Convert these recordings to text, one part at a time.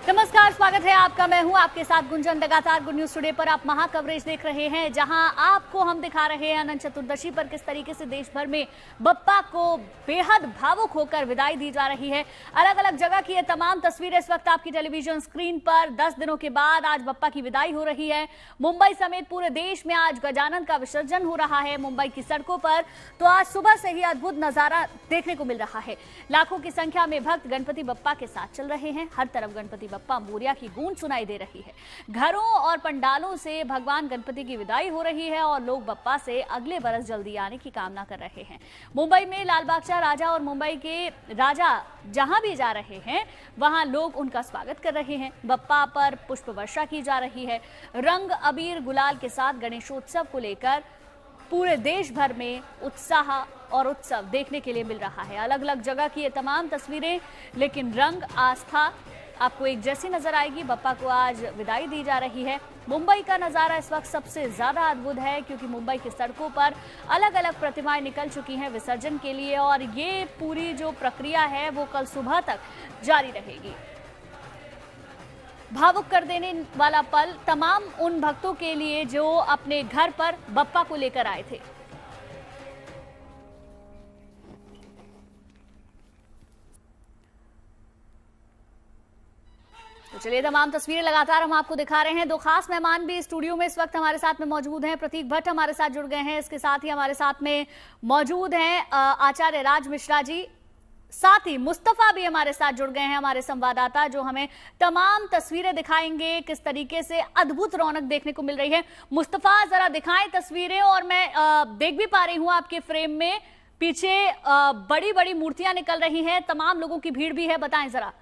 नमस्कार, स्वागत है आपका। मैं हूं आपके साथ गुंजन। लगातार गुड न्यूज टुडे पर आप महा कवरेज देख रहे हैं, जहां आपको हम दिखा रहे हैं अनंत चतुर्दशी पर किस तरीके से देश भर में बप्पा को बेहद भावुक होकर विदाई दी जा रही है। अलग अलग जगह की ये तमाम तस्वीरें इस वक्त आपकी टेलीविजन स्क्रीन पर। 10 दिनों के बाद आज बप्पा की विदाई हो रही है। मुंबई समेत पूरे देश में आज गजानन का विसर्जन हो रहा है। मुंबई की सड़कों पर तो आज सुबह से ही अद्भुत नजारा देखने को मिल रहा है। लाखों की संख्या में भक्त गणपति बप्पा के साथ चल रहे हैं। हर तरफ गणपति बप्पा मोरिया की गूंज सुनाई दे रही है। घरों और पंडालों से भगवान गणपति की विदाई हो रही है और लोग बप्पा से अगले बरस जल्दी आने की कामना कर रहे हैं। मुंबई में लाल बागचा राजा और मुंबई के राजा जहां भी जा रहे हैं वहां लोग उनका स्वागत कर रहे हैं। बप्पा पर पुष्प वर्षा की जा रही है। रंग अबीर गुलाल के साथ गणेशोत्सव को लेकर पूरे देश भर में उत्साह और उत्सव देखने के लिए मिल रहा है। अलग अलग जगह की ये तमाम तस्वीरें, लेकिन रंग आस्था आपको एक जैसी नजर आएगी। बप्पा को आज विदाई दी जा रही है। मुंबई का नजारा इस वक्त सबसे ज्यादा अद्भुत है, क्योंकि मुंबई की सड़कों पर अलग अलग प्रतिमाएं निकल चुकी हैं विसर्जन के लिए, और ये पूरी जो प्रक्रिया है वो कल सुबह तक जारी रहेगी। भावुक कर देने वाला पल तमाम उन भक्तों के लिए जो अपने घर पर बप्पा को लेकर आए थे। तो चलिए, तमाम तस्वीरें लगातार हम आपको दिखा रहे हैं। दो खास मेहमान भी स्टूडियो में इस वक्त हमारे साथ में मौजूद हैं। प्रतीक भट्ट हमारे साथ जुड़ गए हैं। इसके साथ ही हमारे साथ में मौजूद हैं आचार्य राज मिश्रा जी। साथ ही मुस्तफा भी हमारे साथ जुड़ गए हैं, हमारे संवाददाता, जो हमें तमाम तस्वीरें दिखाएंगे किस तरीके से अद्भुत रौनक देखने को मिल रही है। मुस्तफा, जरा दिखाएं तस्वीरें। और मैं देख भी पा रही हूं आपके फ्रेम में पीछे बड़ी बड़ी मूर्तियां निकल रही हैं, तमाम लोगों की भीड़ भी है। बताएं जरा।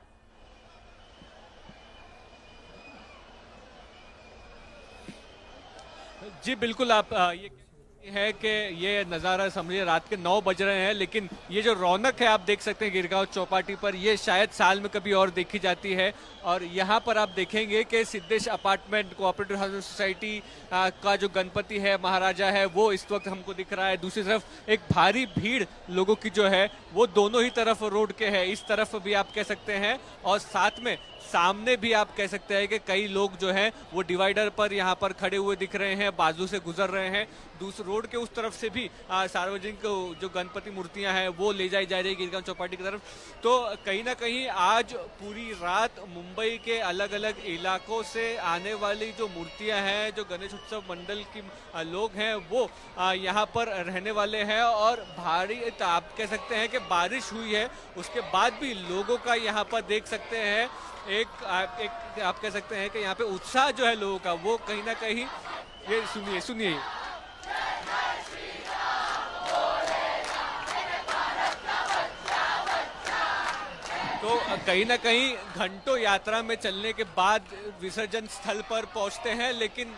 जी बिल्कुल, आप ये है कि ये नज़ारा समझिए रात के 9 बज रहे हैं, लेकिन ये जो रौनक है आप देख सकते हैं गिरगांव चौपाटी पर, ये शायद साल में कभी और देखी जाती है। और यहाँ पर आप देखेंगे कि Siddhesh apartment cooperative housing society का जो गणपति है, महाराजा है, वो इस वक्त हमको दिख रहा है। दूसरी तरफ एक भारी भीड़ लोगों की जो है वो दोनों ही तरफ रोड के है, इस तरफ भी आप कह सकते हैं, और साथ में सामने भी आप कह सकते हैं कि कई लोग जो हैं वो डिवाइडर पर यहाँ पर खड़े हुए दिख रहे हैं, बाजू से गुजर रहे हैं। दूसरे रोड के उस तरफ से भी सार्वजनिक जो गणपति मूर्तियां हैं वो ले जाई जा रही है गिरगांव चौपाटी की तरफ। तो कहीं ना कहीं आज पूरी रात मुंबई के अलग अलग इलाकों से आने वाली जो मूर्तियां हैं, जो गणेश उत्सव मंडल की लोग हैं, वो यहाँ पर रहने वाले हैं। और भारी आप कह सकते हैं कि बारिश हुई है, उसके बाद भी लोगों का यहाँ पर देख सकते हैं एक आप कह सकते हैं कि यहाँ पे उत्साह जो है लोगों का, वो कहीं ना कहीं, ये सुनिए तो कहीं ना कहीं घंटों यात्रा में चलने के बाद विसर्जन स्थल पर पहुंचते हैं, लेकिन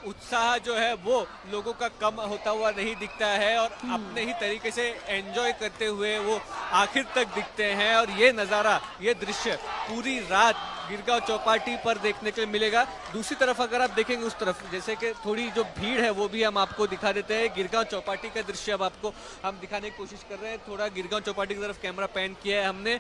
उत्साह जो है वो लोगों का कम होता हुआ नहीं दिखता है, और अपने ही तरीके से एंजॉय करते हुए वो आखिर तक दिखते हैं। और ये नज़ारा, ये दृश्य पूरी रात गिरगांव चौपाटी पर देखने को मिलेगा। दूसरी तरफ अगर आप देखेंगे उस तरफ, जैसे कि थोड़ी जो भीड़ है वो भी हम आपको दिखा देते हैं। गिरगांव चौपाटी का दृश्य अब आपको हम दिखाने की कोशिश कर रहे हैं। थोड़ा गिरगांव चौपाटी की तरफ कैमरा पैन किया है हमने।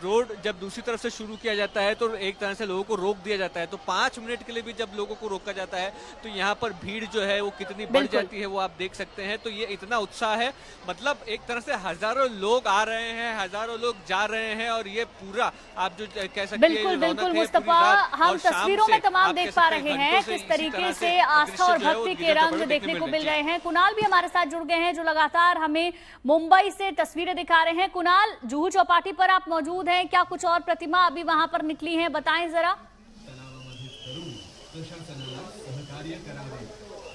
रोड जब दूसरी तरफ से शुरू किया जाता है तो एक तरह से लोगों को रोक दिया जाता है, तो 5 मिनट के लिए भी जब लोगों को रोका जाता है तो यहाँ पर भीड़ जो है वो कितनी बढ़ जाती है वो आप देख सकते हैं। तो ये इतना उत्साह है, मतलब एक तरह से हजारों लोग आ रहे हैं, हजारों लोग जा रहे हैं, और ये पूरा आप जो कह सकते हैं बिल्कुल मुस्तफा, हम तस्वीरों में तमाम देख पा रहे हैं किस तरीके से आस्था और भक्ति के रंग देखने को मिल रहे हैं। कुणाल भी हमारे साथ जुड़ गए हैं, जो लगातार हमें मुंबई से तस्वीरें दिखा रहे हैं। कुणाल, जुहू चौपाटी पर आप मौजूद हैं, क्या कुछ और प्रतिमा अभी वहां पर निकली है, बताएं जरा।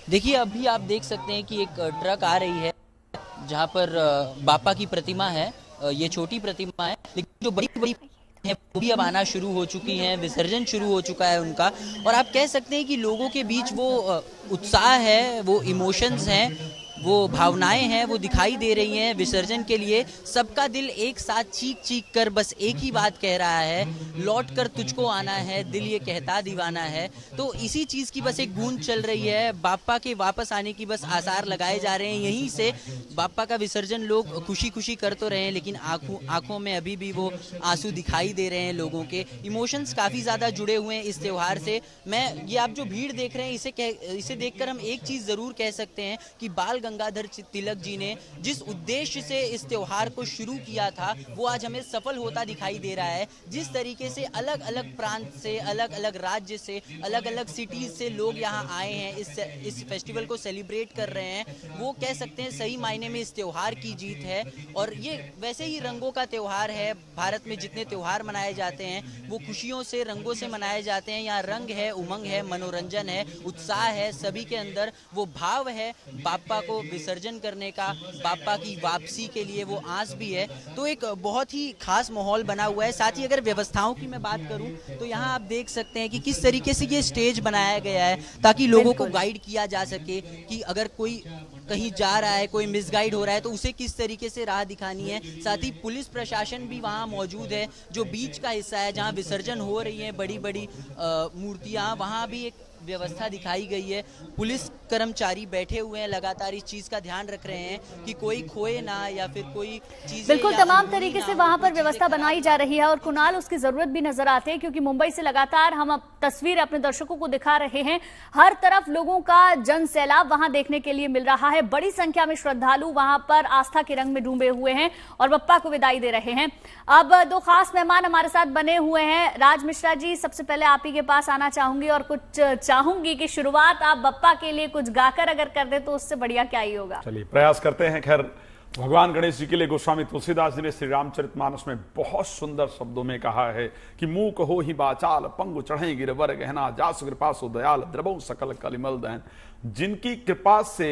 देखिए, अभी आप देख सकते हैं कि एक ट्रक आ रही है जहां पर बापा की प्रतिमा है। ये छोटी प्रतिमा है, लेकिन जो बड़ी बड़ी है वो भी अब आना शुरू हो चुकी हैं, विसर्जन शुरू हो चुका है उनका। और आप कह सकते हैं कि लोगों के बीच वो उत्साह है, वो इमोशंस हैं, वो भावनाएं हैं वो दिखाई दे रही हैं विसर्जन के लिए। सबका दिल एक साथ चीख चीख कर बस एक ही बात कह रहा है, लौट कर तुझको आना है, दिल ये कहता दीवाना है। तो इसी चीज़ की बस एक गूंज चल रही है, बाप्पा के वापस आने की बस आसार लगाए जा रहे हैं। यहीं से बाप्पा का विसर्जन लोग खुशी खुशी कर तो रहे हैं, लेकिन आंखों में अभी भी वो आंसू दिखाई दे रहे हैं। लोगों के इमोशंस काफ़ी ज़्यादा जुड़े हुए हैं इस त्यौहार से। ये आप जो भीड़ देख रहे हैं इसे देखकर हम एक चीज़ ज़रूर कह सकते हैं कि बाल गंगाधर तिलक जी ने जिस उद्देश्य से इस त्योहार को शुरू किया था वो आज हमें सफल होता दिखाई दे रहा है। जिस तरीके से अलग अलग प्रांत से, अलग अलग राज्य से, अलग अलग सिटीज से लोग यहाँ आए हैं, इस फेस्टिवल को सेलिब्रेट कर रहे हैं, वो कह सकते हैं सही मायने में इस त्योहार की जीत है। और ये वैसे ही रंगों का त्योहार है। भारत में जितने त्योहार मनाए जाते हैं वो खुशियों से, रंगों से मनाए जाते हैं। यहाँ रंग है, उमंग है, मनोरंजन है, उत्साह है, सभी के अंदर वो भाव है बाप्पा को विसर्जन करने का, बाप्पा की वापसी के लिए वो आस भी है। तो एक बहुत ही खास माहौल बना हुआ है। साथ ही अगर व्यवस्थाओं की मैं बात करूं तो यहाँ आप देख सकते हैं कि किस तरीके से ये स्टेज बनाया गया है ताकि लोगों को गाइड किया जा सके कि अगर कोई कहीं जा रहा है, कोई मिसगाइड हो रहा है तो उसे किस तरीके से राह दिखानी है। साथ ही पुलिस प्रशासन भी वहाँ मौजूद है। जो बीच का हिस्सा है जहाँ विसर्जन हो रही है बड़ी बड़ी मूर्तियाँ, वहाँ भी एक व्यवस्था दिखाई गई है। पुलिस कर्मचारी बैठे हुए हैं, लगातार इस चीज का ध्यान रख रहे हैं कि कोई खोए ना या फिर कोई चीज। बिल्कुल तमाम तरीके से वहां पर व्यवस्था बनाई जा रही है और कुणाल उसकी जरूरत भी नजर आती है, क्योंकि मुंबई से लगातार हम अब तस्वीर अपने दर्शकों को दिखा रहे हैं। हर तरफ लोगों का जन सैलाब वहां देखने के लिए मिल रहा है। बड़ी संख्या में श्रद्धालु वहां पर आस्था के रंग में डूबे हुए हैं और बप्पा को विदाई दे रहे हैं। अब दो खास मेहमान हमारे साथ बने हुए हैं। राज मिश्रा जी, सबसे पहले आप ही के पास आना चाहूंगी और कुछ चाहूंगी कि शुरुआत आप बप्पा के लिए कुछ गाकर अगर कर दे तो उससे बढ़िया क्या ही होगा। चलिए प्रयास करते हैं। खैर, भगवान गणेश जी के लिए गोस्वामी तुलसीदास जी ने श्री रामचरितमानस में बहुत सुंदर शब्दों में कहा है कि मूक हो ही बाचाल, पंगु चढ़े गिरवर गहना, जासु कृपा सो दयाल, द्रवौ सकल कलिमल दहन। जिनकी कृपा से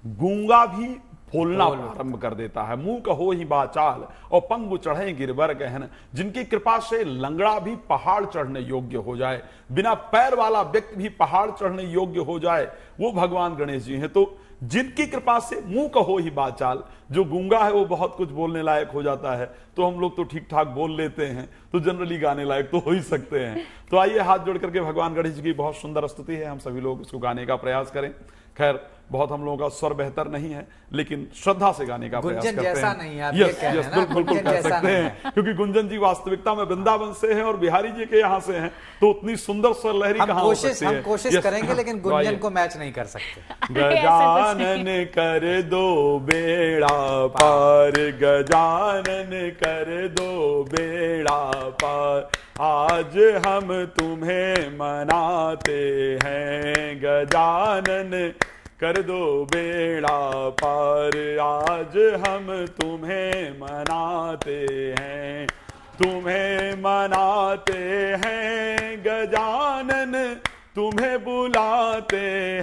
गूंगा भी बोलना प्रारंभ कर देता है। मूक हो ही बाचाल और पंगु चढ़े गिरवर गहन। जिनकी कृपा से लंगड़ा भी पहाड़ चढ़ने योग्य हो जाए, बिना पैर वाला व्यक्ति भी पहाड़ चढ़ने योग्य हो जाए, वो भगवान गणेश जी हैं। तो जिनकी कृपा से मूक हो ही बाचाल, जो गूंगा है वो बहुत कुछ बोलने लायक हो जाता है, तो हम लोग तो ठीक ठाक बोल लेते हैं, तो जनरली गाने लायक तो हो ही सकते हैं। तो आइए हाथ जोड़ करके भगवान गणेश जी की बहुत सुंदर स्तुति है, हम सभी लोग इसको गाने का प्रयास करें। खैर, बहुत हम लोगों का स्वर बेहतर नहीं है, लेकिन श्रद्धा से गाने का प्रयास करते जैसा हैं। नहीं है, यस, बिल्कुल कह सकते हैं, क्योंकि गुंजन जी वास्तविकता में वृंदावन से हैं और बिहारी जी के यहाँ से हैं, तो उतनी सुंदर स्वर लहरी कहाँ हो सकती है। हम कोशिश करेंगे, लेकिन गुंजन को मैच नहीं कर सकते। गजानन कर दो बेड़ा पार, गजानन कर दो बेड़ा पार, आज हम तुम्हें मनाते हैं। गजानन कर दो बेड़ा पार, आज हम तुम्हें मनाते हैं, तुम्हें मनाते हैं गजानन, तुम्हें बुलाते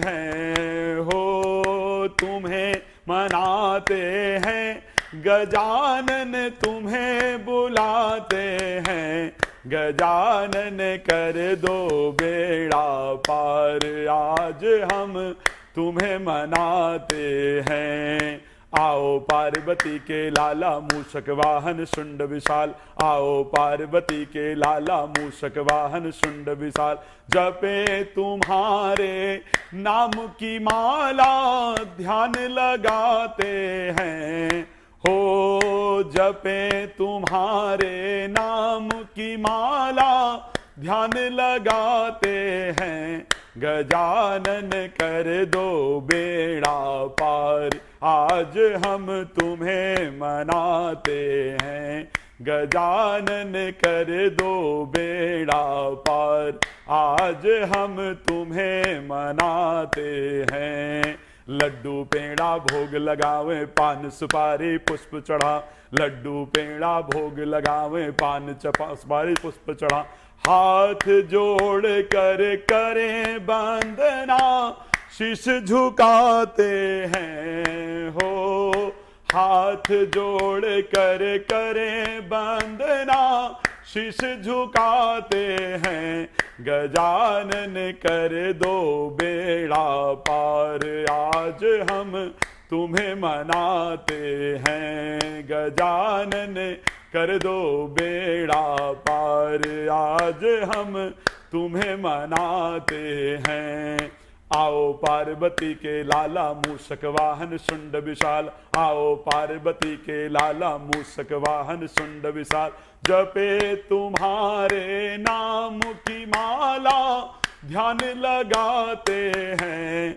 हैं हो, तुम्हें मनाते हैं गजानन, तुम्हें बुलाते हैं। गजानन कर दो बेड़ा पार, आज हम तुम्हें मनाते हैं। आओ पार्वती के लाला मूषक वाहन शुंड विशाल, आओ पार्वती के लाला मूषक वाहन शुंड विशाल, जपे तुम्हारे नाम की माला, ध्यान लगाते हैं हो, जपे तुम्हारे नाम की माला, ध्यान लगाते हैं। गजानन कर दो बेड़ा पार, आज हम तुम्हें मनाते हैं। गजानन कर दो बेड़ा पार, आज हम तुम्हें मनाते हैं। लड्डू पेड़ा भोग लगावे, पान सुपारी पुष्प चढ़ा, लड्डू पेड़ा भोग लगावे, पान सुपारी पुष्प चढ़ा, हाथ जोड़ कर करें वंदना, शीश झुकाते हैं हो, हाथ जोड़ कर करें वंदना, शीश झुकाते हैं। गजानन कर दो बेड़ा पार, आज हम तुम्हें मनाते हैं गजानन, कर दो बेड़ा पार आज हम तुम्हें मनाते हैं। आओ पार्वती के लाला मूषक वाहन शुंड विशाल, आओ पार्वती के लाला मूषक वाहन शुंड विशाल, जपे तुम्हारे नाम की माला ध्यान लगाते हैं,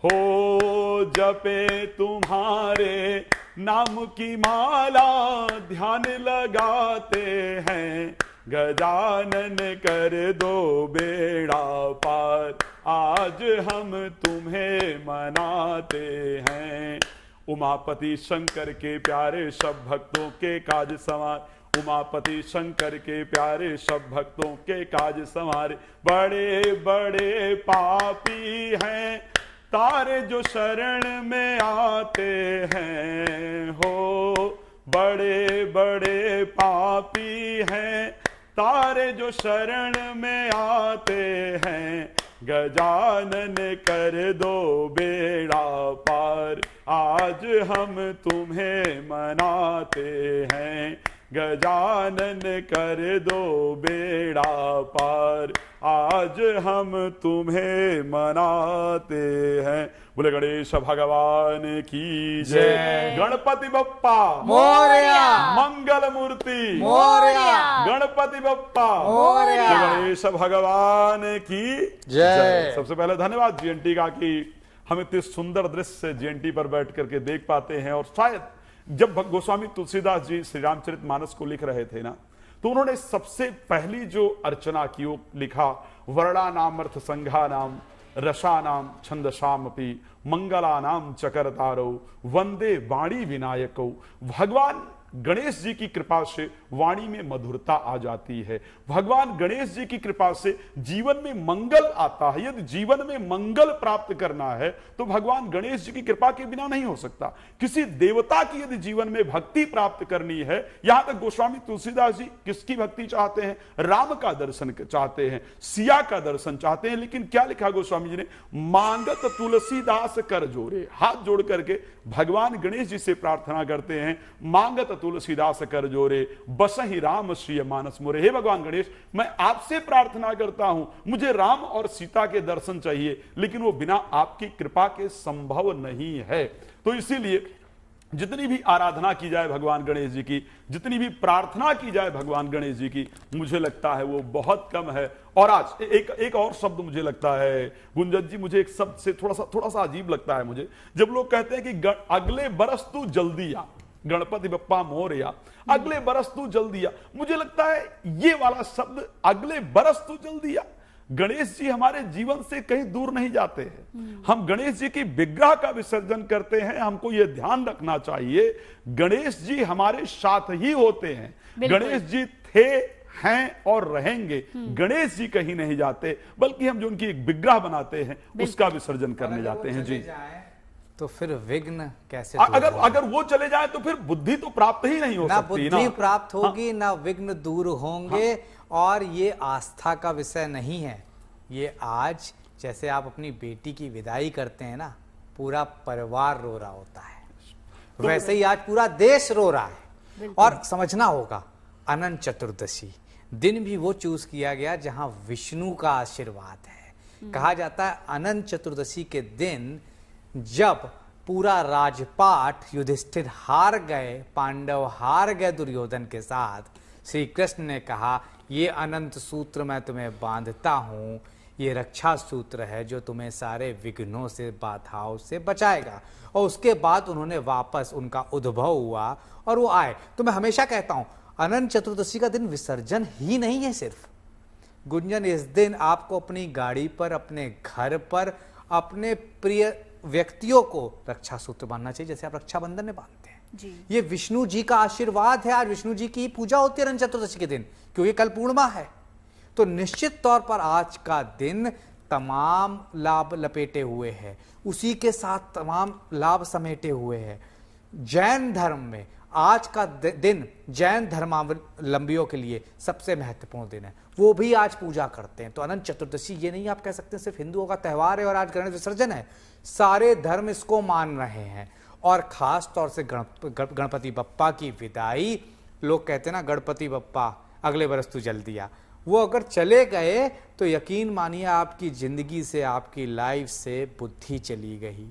हो जपे तुम्हारे नाम की माला ध्यान लगाते हैं, गजानन कर दो बेड़ा पार आज हम तुम्हें मनाते हैं। उमापति शंकर के प्यारे सब भक्तों के काज संवार, उमापति शंकर के प्यारे सब भक्तों के काज संवार, बड़े बड़े पापी हैं तारे जो शरण में आते हैं, हो बड़े बड़े पापी हैं तारे जो शरण में आते हैं, गजानन कर दो बेड़ा पार आज हम तुम्हें मनाते हैं, गजानन कर दो बेड़ा पार आज हम तुम्हें मनाते हैं। बोले गणेश भगवान की जय। गणपति बप्पा मोरया, मंगल मूर्ति मोरया, गणपति बप्पा मोरया, गणेश भगवान की जय। सबसे पहले धन्यवाद जीएनटी का कि हम इतने सुंदर दृश्य जीएनटी पर बैठ करके देख पाते हैं। और शायद जब गोस्वामी तुलसीदास जी श्री रामचरितमानस को लिख रहे थे ना, तो उन्होंने सबसे पहली जो अर्चना की वो लिखा, वर्णा नाम अर्थ संघा नाम रसा नाम छंदसामपि मंगला नाम चकरतारो वंदे वाणी विनायको। भगवान गणेश जी की कृपा से वाणी में मधुरता आ जाती है, भगवान गणेश जी की कृपा से जीवन में मंगल आता है। यदि जीवन में मंगल प्राप्त करना है तो भगवान गणेश जी की कृपा के बिना नहीं हो सकता। किसी देवता की यदि जीवन में भक्ति प्राप्त करनी है, यहां तक गोस्वामी तुलसीदास जी किसकी भक्ति चाहते हैं? राम का दर्शन चाहते हैं, सिया का दर्शन चाहते हैं। लेकिन क्या लिखा गोस्वामी जी ने? मांगत तुलसीदास कर जोरे, हाथ जोड़ करके भगवान गणेश जी से प्रार्थना करते हैं, मांगत तुलसीदास कर जोरे बसहि राम श्री मानस मोरे। हे भगवान गणेश, मैं आपसे प्रार्थना करता हूं, मुझे राम और सीता के दर्शन चाहिए, लेकिन वो बिना आपकी कृपा के संभव नहीं है। तो इसीलिए जितनी भी आराधना की जाए भगवान गणेश जी की, जितनी भी प्रार्थना की जाए भगवान गणेश जी की, मुझे लगता है वो बहुत कम है। और आज एक और शब्द मुझे लगता है गुंजन जी, मुझे एक शब्द से थोड़ा सा अजीब लगता है मुझे, जब लोग कहते हैं कि अगले बरस तू जल्दी आ, गणपति बप्पा मोरया, अगले बरस तू जल्दी आ। मुझे लगता है ये वाला शब्द अगले बरस तू जल्दी आ, गणेश जी हमारे जीवन से कहीं दूर नहीं जाते हैं। हम गणेश जी की विग्रह का विसर्जन करते हैं, हमको यह ध्यान रखना चाहिए गणेश जी हमारे साथ ही होते हैं। गणेश जी थे, हैं और रहेंगे। गणेश जी कहीं नहीं जाते, बल्कि हम जो उनकी एक विग्रह बनाते हैं उसका विसर्जन करने जाते हैं जी। तो फिर विघ्न कैसे? अगर वो चले जाए तो फिर बुद्धि तो प्राप्त ही नहीं हो सकती ना। बुद्धि प्राप्त होगी, ना विघ्न दूर होंगे। और ये आस्था का विषय नहीं है। ये आज जैसे आप अपनी बेटी की विदाई करते हैं ना, पूरा परिवार रो रहा होता है, वैसे ही आज पूरा देश रो रहा है। और समझना होगा, अनंत चतुर्दशी दिन भी वो चूज किया गया जहां विष्णु का आशीर्वाद है। कहा जाता है अनंत चतुर्दशी के दिन जब पूरा राजपाट युधिष्ठिर हार गए, पांडव हार गए दुर्योधन के साथ, श्री कृष्ण ने कहा ये अनंत सूत्र मैं तुम्हें बांधता हूं, ये रक्षा सूत्र है जो तुम्हें सारे विघ्नों से, बाधाओं से बचाएगा। और उसके बाद उन्होंने वापस, उनका उद्भव हुआ और वो आए। तो मैं हमेशा कहता हूं अनंत चतुर्दशी का दिन विसर्जन ही नहीं है सिर्फ। गुंजन, इस दिन आपको अपनी गाड़ी पर, अपने घर पर, अपने प्रिय व्यक्तियों को रक्षा सूत्र बांधना चाहिए, जैसे आप रक्षाबंधन में बांधते हैं जी। ये विष्णु जी का आशीर्वाद है। आज विष्णु जी की पूजा होती है अनंत चतुर्दशी के दिन, क्योंकि कल पूर्णिमा है। तो निश्चित तौर पर आज का दिन तमाम लाभ लपेटे हुए है, उसी के साथ तमाम लाभ समेटे हुए है। जैन धर्म में आज का दिन जैन धर्मावलंबियों के लिए सबसे महत्वपूर्ण दिन है, वो भी आज पूजा करते हैं। तो अनंत चतुर्दशी ये नहीं आप कह सकते सिर्फ हिंदुओं का त्यौहार है और आज गणेश विसर्जन है। सारे धर्म इसको मान रहे हैं और ख़ास तौर से गणपति बप्पा की विदाई, लोग कहते हैं ना गणपति बप्पा अगले बरस तू जल्दी आ, वो अगर चले गए तो यकीन मानिए आपकी ज़िंदगी से, आपकी लाइफ से बुद्धि चली गई,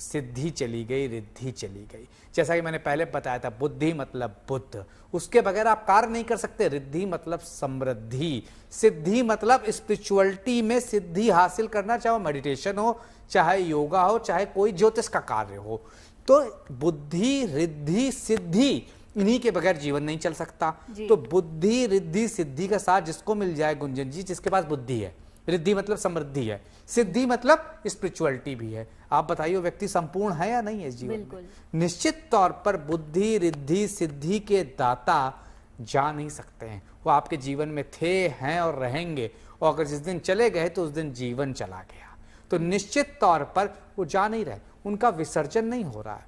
सिद्धि चली गई, रिद्धि चली गई। जैसा कि मैंने पहले बताया था, बुद्धि मतलब बुद्ध, उसके बगैर आप कार्य नहीं कर सकते। रिद्धि मतलब समृद्धि, सिद्धि मतलब स्पिरिचुअलिटी में सिद्धि हासिल करना, चाहे वो मेडिटेशन हो, चाहे योगा हो, चाहे कोई ज्योतिष का कार्य हो। तो बुद्धि, रिद्धि, सिद्धि, इन्हीं के बगैर जीवन नहीं चल सकता। तो बुद्धि, रिद्धि, सिद्धि का साथ जिसको मिल जाए गुंजन जी, जिसके पास बुद्धि है, रिद्धि मतलब समृद्धि है, सिद्धि मतलब स्पिरिचुअलिटी भी है, आप बताइए वो व्यक्ति संपूर्ण है या नहीं है इस जीवन में? निश्चित तौर पर बुद्धि, रिद्धि, सिद्धि के दाता जा नहीं सकते हैं। वो आपके जीवन में थे, हैं और रहेंगे, और अगर जिस दिन चले गए तो उस दिन जीवन चला गया। तो निश्चित तौर पर वो जा नहीं रहे, उनका विसर्जन नहीं हो रहा है।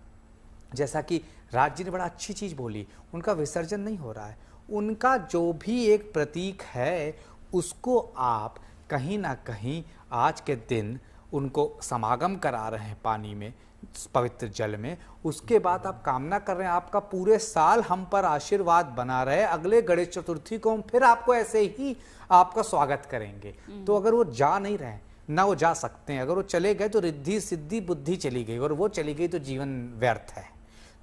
जैसा कि राज जी ने बड़ा अच्छी चीज बोली, उनका विसर्जन नहीं हो रहा है। उनका जो भी एक प्रतीक है उसको आप कहीं ना कहीं आज के दिन उनको समागम करा रहे हैं पानी में, पवित्र जल में। उसके बाद आप कामना कर रहे हैं आपका पूरे साल हम पर आशीर्वाद बना रहे, अगले गणेश चतुर्थी को हम फिर आपको ऐसे ही आपका स्वागत करेंगे। तो अगर वो जा नहीं रहे, ना वो जा सकते हैं, अगर वो चले गए तो रिद्धि, सिद्धि, बुद्धि चली गई, और वो चली गई तो जीवन व्यर्थ है।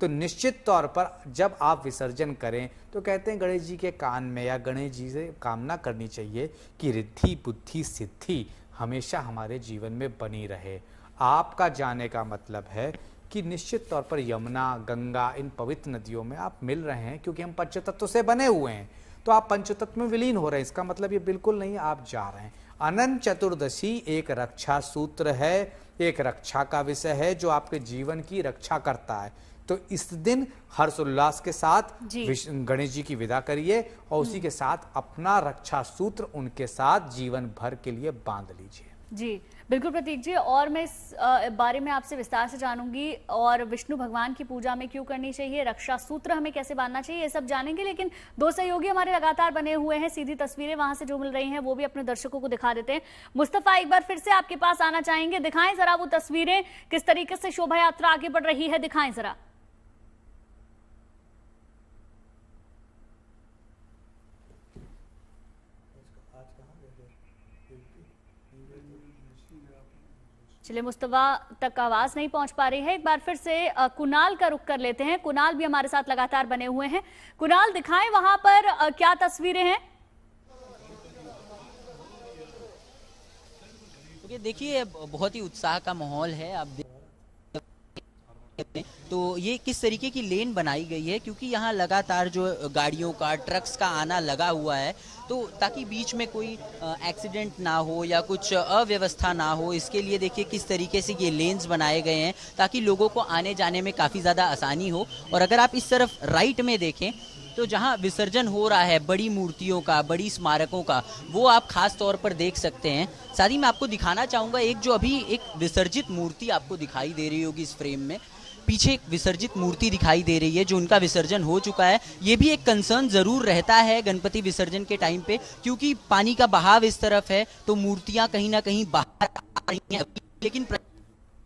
तो निश्चित तौर पर जब आप विसर्जन करें तो कहते हैं गणेश जी के कान में या गणेश जी से कामना करनी चाहिए कि रिद्धि, बुद्धि, सिद्धि हमेशा हमारे जीवन में बनी रहे। आपका जाने का मतलब है कि निश्चित तौर पर यमुना, गंगा, इन पवित्र नदियों में आप मिल रहे हैं, क्योंकि हम पंचतत्व से बने हुए हैं। तो आप पंचतत्व में विलीन हो रहे हैं, इसका मतलब ये बिल्कुल नहीं आप जा रहे हैं। अनंत चतुर्दशी एक रक्षा सूत्र है, एक रक्षा का विषय है जो आपके जीवन की रक्षा करता है। तो इस दिन हर्ष उल्लास के साथ गणेश जी की विदा करिए, और उसी के साथ अपना रक्षा सूत्र उनके साथ जीवन भर के लिए बांध लीजिए। जी बिल्कुल प्रतीक जी, और मैं इस बारे में आपसे विस्तार से जानूंगी, और विष्णु भगवान की पूजा में क्यों करनी चाहिए, रक्षा सूत्र हमें कैसे बांधना चाहिए, ये सब जानेंगे। लेकिन दो सहयोगी हमारे लगातार बने हुए हैं, सीधी तस्वीरें वहां से जो मिल रही हैं वो भी अपने दर्शकों को दिखा देते हैं। मुस्तफा, एक बार फिर से आपके पास आना चाहेंगे, दिखाएं जरा वो तस्वीरें, किस तरीके से शोभा यात्रा आगे बढ़ रही है, दिखाएं जरा। चलिए, मुस्तफा तक आवाज नहीं पहुंच पा रही है, एक बार फिर से कुणाल का रुख कर लेते हैं। कुणाल भी हमारे साथ लगातार बने हुए हैं। कुणाल, दिखाएं वहां पर क्या तस्वीरें हैं। देखिए, बहुत ही उत्साह का माहौल है, आप तो ये किस तरीके की लेन बनाई गई है, क्योंकि यहाँ लगातार जो गाड़ियों का, ट्रक्स का आना लगा हुआ है, तो ताकि बीच में कोई एक्सीडेंट ना हो या कुछ अव्यवस्था ना हो, इसके लिए देखिए किस तरीके से ये लेन्स बनाए गए हैं ताकि लोगों को आने जाने में काफ़ी ज़्यादा आसानी हो। और अगर आप इस तरफ राइट में देखें तो जहाँ विसर्जन हो रहा है बड़ी मूर्तियों का, बड़ी स्मारकों का, वो आप खास तौर पर देख सकते हैं। साथ ही मैं आपको दिखाना चाहूँगा एक जो अभी एक विसर्जित मूर्ति आपको दिखाई दे रही होगी इस फ्रेम में, पीछे एक विसर्जित मूर्ति दिखाई दे रही है जो उनका विसर्जन हो चुका है। ये भी एक कंसर्न जरूर रहता है गणपति विसर्जन के टाइम पे, क्योंकि पानी का बहाव इस तरफ है तो मूर्तियां कहीं ना कहीं बाहर आ रही हैं, लेकिन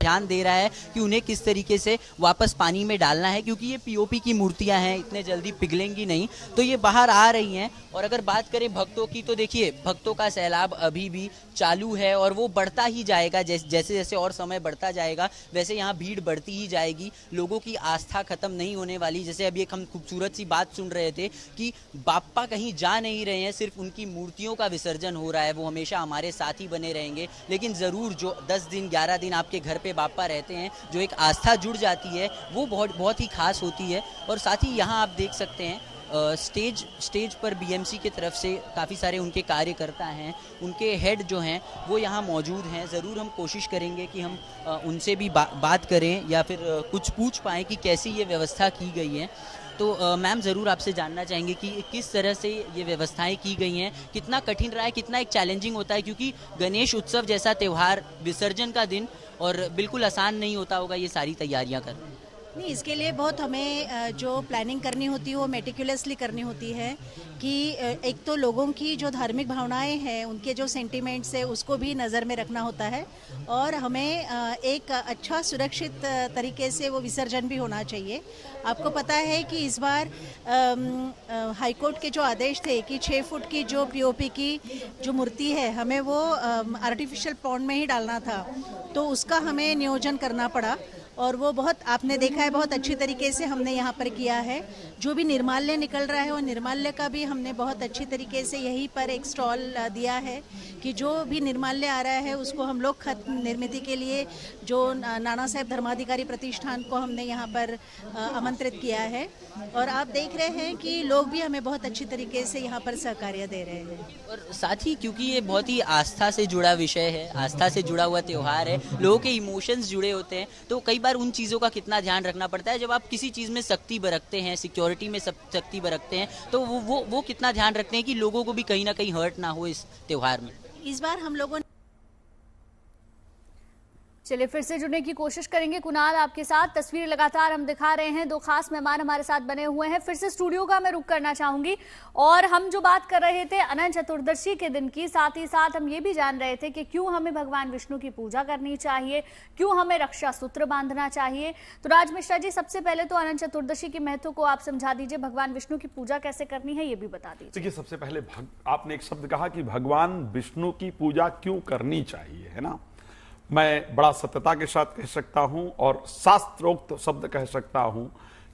ध्यान दे रहा है कि उन्हें किस तरीके से वापस पानी में डालना है, क्योंकि ये पीओपी की मूर्तियां हैं, इतने जल्दी पिघलेंगी नहीं, तो ये बाहर आ रही हैं। और अगर बात करें भक्तों की, तो देखिए भक्तों का सैलाब अभी भी चालू है और वो बढ़ता ही जाएगा। जैसे जैसे और समय बढ़ता जाएगा वैसे यहाँ भीड़ बढ़ती ही जाएगी। लोगों की आस्था खत्म नहीं होने वाली। जैसे अभी एक हम खूबसूरत सी बात सुन रहे थे कि बाप्पा कहीं जा नहीं रहे हैं, सिर्फ उनकी मूर्तियों का विसर्जन हो रहा है, वो हमेशा हमारे साथ ही बने रहेंगे। लेकिन ज़रूर जो 10 दिन 11 दिन आपके घर पे बाप्पा रहते हैं, जो एक आस्था जुड़ जाती है, वो बहुत ही खास होती है। और साथ ही यहाँ आप देख सकते हैं स्टेज पर बीएमसी की तरफ से काफ़ी सारे उनके कार्यकर्ता हैं, उनके हेड जो हैं वो यहाँ मौजूद हैं। ज़रूर हम कोशिश करेंगे कि हम उनसे भी बात करें या फिर कुछ पूछ पाएँ कि कैसी ये व्यवस्था की गई है। तो मैम, ज़रूर आपसे जानना चाहेंगे कि किस तरह से ये व्यवस्थाएं की गई हैं, कितना कठिन रहा है, कितना एक चैलेंजिंग होता है, क्योंकि गणेश उत्सव जैसा त्यौहार, विसर्जन का दिन, और बिल्कुल आसान नहीं होता होगा ये सारी तैयारियां करना। नहीं, इसके लिए बहुत हमें जो प्लानिंग करनी होती है वो मेटिकुलसली करनी होती है कि एक तो लोगों की जो धार्मिक भावनाएं हैं, उनके जो सेंटिमेंट्स है, उसको भी नज़र में रखना होता है और हमें एक अच्छा सुरक्षित तरीके से वो विसर्जन भी होना चाहिए। आपको पता है कि इस बार हाई कोर्ट के जो आदेश थे कि 6 फुट की जो पीओपी की जो मूर्ति है, हमें वो आर्टिफिशियल पॉन्ड में ही डालना था, तो उसका हमें नियोजन करना पड़ा और वो बहुत, आपने देखा है, बहुत अच्छी तरीके से हमने यहाँ पर किया है। जो भी निर्माल्य निकल रहा है वो निर्माल्य का भी हमने बहुत अच्छी तरीके से यहीं पर एक स्टॉल दिया है कि जो भी निर्माल्य आ रहा है उसको हम लोग खत निर्मित के लिए जो नाना साहेब धर्माधिकारी प्रतिष्ठान को हमने यहाँ पर आमंत्रित किया है और आप देख रहे हैं कि लोग भी हमें बहुत अच्छी तरीके से यहाँ पर सहकार्य दे रहे हैं। और साथ ही क्योंकि ये बहुत ही आस्था से जुड़ा विषय है, आस्था से जुड़ा हुआ त्यौहार है, लोगों के इमोशंस जुड़े होते हैं, तो कई बार उन चीज़ों का कितना ध्यान रखना पड़ता है। जब आप किसी चीज़ में सख्ती बरतते हैं, सिक्योरिटी में सख्ती बरतते हैं, तो वो कितना ध्यान रखते हैं कि लोगों को भी कहीं ना कहीं हर्ट ना हो इस त्यौहार में। इस बार हम लोगों चलिए फिर से जुड़ने की कोशिश करेंगे। कुणाल आपके साथ तस्वीर लगातार हम दिखा रहे हैं, 2 खास मेहमान हमारे साथ बने हुए हैं। फिर से स्टूडियो का मैं रुख करना चाहूंगी और हम जो बात कर रहे थे अनंत चतुर्दशी के दिन की, साथ ही साथ हम ये भी जान रहे थे कि क्यों हमें भगवान विष्णु की पूजा करनी चाहिए, क्यों हमें रक्षा सूत्र बांधना चाहिए। तो राज मिश्रा जी, सबसे पहले तो अनंत चतुर्दशी के महत्व को आप समझा दीजिए, भगवान विष्णु की पूजा कैसे करनी है ये भी बता दीजिए। देखिए, सबसे पहले आपने एक शब्द कहा कि भगवान विष्णु की पूजा क्यों करनी चाहिए, है ना। मैं बड़ा सत्यता के साथ कह सकता हूं और शास्त्रोक्त शब्द कह सकता हूं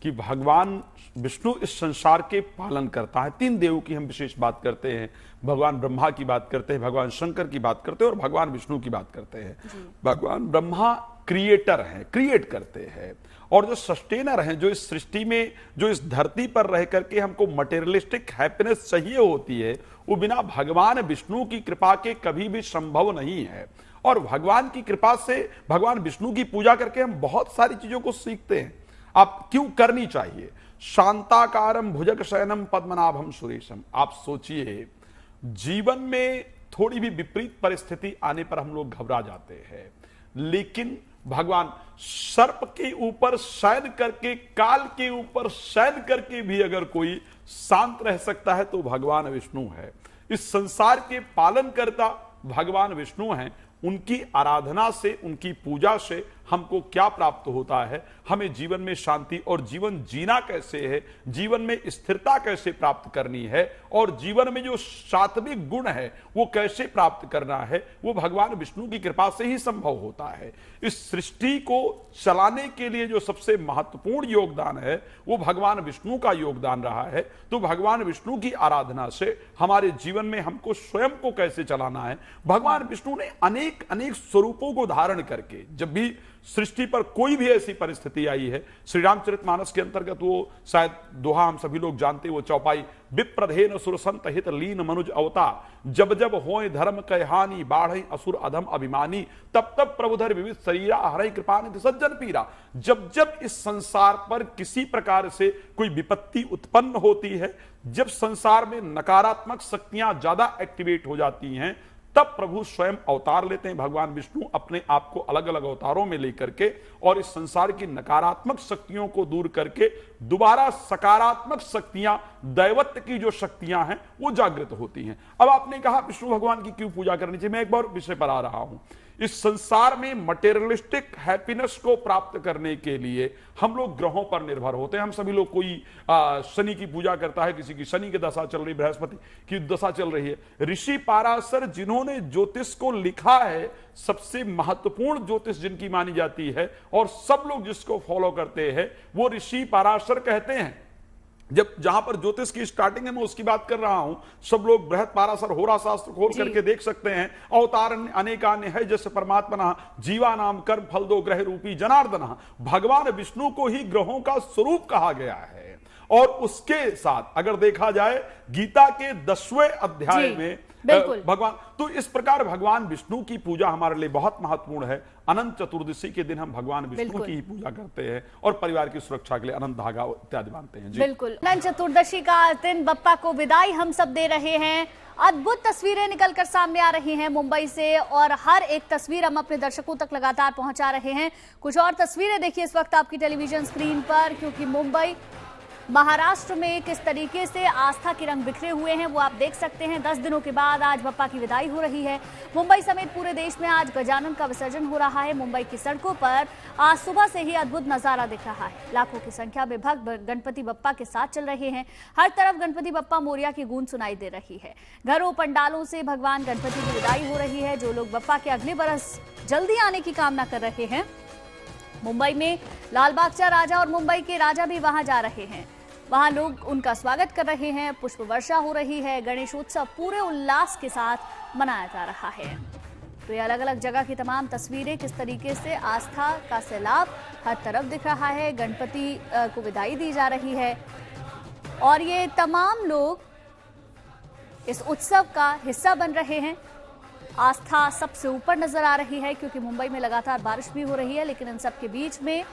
कि भगवान विष्णु इस संसार के पालन करता है। 3 देवों की हम विशेष बात करते हैं, भगवान ब्रह्मा की बात करते हैं, भगवान शंकर की बात करते हैं और भगवान विष्णु की बात करते हैं। भगवान ब्रह्मा क्रिएटर हैं, क्रिएट करते हैं, और जो सस्टेनर हैं, जो इस सृष्टि में, जो इस धरती पर रह करके हमको मटेरियलिस्टिक हैप्पीनेस चाहिए होती है, वो बिना भगवान विष्णु की कृपा के कभी भी संभव नहीं है। और भगवान की कृपा से, भगवान विष्णु की पूजा करके हम बहुत सारी चीजों को सीखते हैं। आप क्यों करनी चाहिए? शांताकारम भुजग शयनम पद्मनाभम सुरेशम। आप सोचिए, जीवन में थोड़ी भी विपरीत परिस्थिति आने पर हम लोग घबरा जाते हैं, लेकिन भगवान सर्प के ऊपर शयन करके, काल के ऊपर शयन करके भी अगर कोई शांत रह सकता है तो भगवान विष्णु है। इस संसार के पालन करता भगवान विष्णु हैं। उनकी आराधना से, उनकी पूजा से हमको क्या प्राप्त होता है, हमें जीवन में शांति और जीवन जीना कैसे है, जीवन में स्थिरता कैसे प्राप्त करनी है और जीवन में जो सात्विक गुण है वो कैसे प्राप्त करना है, वो भगवान विष्णु की कृपा से ही संभव होता है। इस सृष्टि को चलाने के लिए जो सबसे महत्वपूर्ण योगदान है वो भगवान विष्णु का योगदान रहा है। तो भगवान विष्णु की आराधना से हमारे जीवन में हमको स्वयं को कैसे चलाना है, भगवान विष्णु ने अनेक अनेक स्वरूपों को धारण करके, जब भी सृष्टि पर कोई भी ऐसी परिस्थिति आई है, श्री रामचरितमानस के अंतर्गत वो शायद दोहा हम सभी लोग जानते, वो चौपाई, विप्रधेन सुरसंत हित लीन मनुज अवतार, जब जब होए धर्म कह हानि, बाढ़ असुर अधम अभिमानी, तब तब प्रभुधर विविध शरीरा, हरै कृपा निधि सज्जन पीरा। जब जब इस संसार पर किसी प्रकार से कोई विपत्ति उत्पन्न होती है, जब संसार में नकारात्मक शक्तियां ज्यादा एक्टिवेट हो जाती हैं, तब प्रभु स्वयं अवतार लेते हैं। भगवान विष्णु अपने आप को अलग अलग अवतारों में लेकर के और इस संसार की नकारात्मक शक्तियों को दूर करके दोबारा सकारात्मक शक्तियां, दैवत्व की जो शक्तियां हैं वो जागृत होती हैं। अब आपने कहा विष्णु भगवान की क्यों पूजा करनी चाहिए, मैं एक बार विषय पर आ रहा हूं। इस संसार में मटेरियलिस्टिक हैप्पीनेस को प्राप्त करने के लिए हम लोग ग्रहों पर निर्भर होते हैं। हम सभी लोग, कोई शनि की पूजा करता है, किसी की शनि की दशा चल रही, बृहस्पति की दशा चल रही है। ऋषि पाराशर जिन्होंने ज्योतिष को लिखा है, सबसे महत्वपूर्ण ज्योतिष जिनकी मानी जाती है और सब लोग जिसको फॉलो करते हैं, वो ऋषि पाराशर कहते हैं। जब जहां पर ज्योतिष की स्टार्टिंग है, मैं उसकी बात कर रहा हूं, सब लोग बृहत पाराशर होरा शास्त्र खोल करके देख सकते हैं। अवतार अनेकान्य है जैसे परमात्मा, जीवा नाम कर्म फल दो ग्रह रूपी जनार्दन। भगवान विष्णु को ही ग्रहों का स्वरूप कहा गया है। और उसके साथ अगर देखा जाए, गीता के 10वें अध्याय में बिल्कुल। भगवान, तो इस प्रकार भगवान विष्णु की पूजा हमारे लिए बहुत महत्वपूर्ण है। अनंत चतुर्दशी के दिन हम भगवान विष्णु की ही पूजा करते हैं और परिवार की सुरक्षा के लिए अनंत धागा इत्यादि बांधते हैं। जी बिल्कुल। अनंत चतुर्दशी का दिन बप्पा को विदाई हम सब दे रहे हैं। अद्भुत तस्वीरें निकलकर सामने आ रही हैं मुंबई से, और हर एक तस्वीर हम अपने दर्शकों तक लगातार पहुंचा रहे हैं। कुछ और तस्वीरें देखिए इस वक्त आपकी टेलीविजन स्क्रीन पर, क्योंकि मुंबई महाराष्ट्र में किस तरीके से आस्था के रंग बिखरे हुए हैं वो आप देख सकते हैं। 10 दिनों के बाद आज बप्पा की विदाई हो रही है। मुंबई समेत पूरे देश में आज गजानन का विसर्जन हो रहा है। मुंबई की सड़कों पर आज सुबह से ही अद्भुत नजारा दिख रहा है। लाखों की संख्या में भक्त गणपति बप्पा के साथ चल रहे हैं। हर तरफ गणपति बप्पा मोरिया की गूंज सुनाई दे रही है। घरों पंडालों से भगवान गणपति की विदाई हो रही है। जो लोग बप्पा के अगले बरस जल्दी आने की कामना कर रहे हैं, मुंबई में लालबागचा राजा और मुंबई के राजा भी वहां जा रहे हैं। वहां लोग उनका स्वागत कर रहे हैं, पुष्प वर्षा हो रही है। गणेशोत्सव पूरे उल्लास के साथ मनाया जा रहा है। तो ये अलग अलग जगह की तमाम तस्वीरें, किस तरीके से आस्था का सैलाब हर तरफ दिख रहा है। गणपति को विदाई दी जा रही है और ये तमाम लोग इस उत्सव का हिस्सा बन रहे हैं। आस्था सबसे ऊपर नजर आ रही है, क्योंकि मुंबई में लगातार बारिश भी हो रही है, लेकिन इन सब के बीच में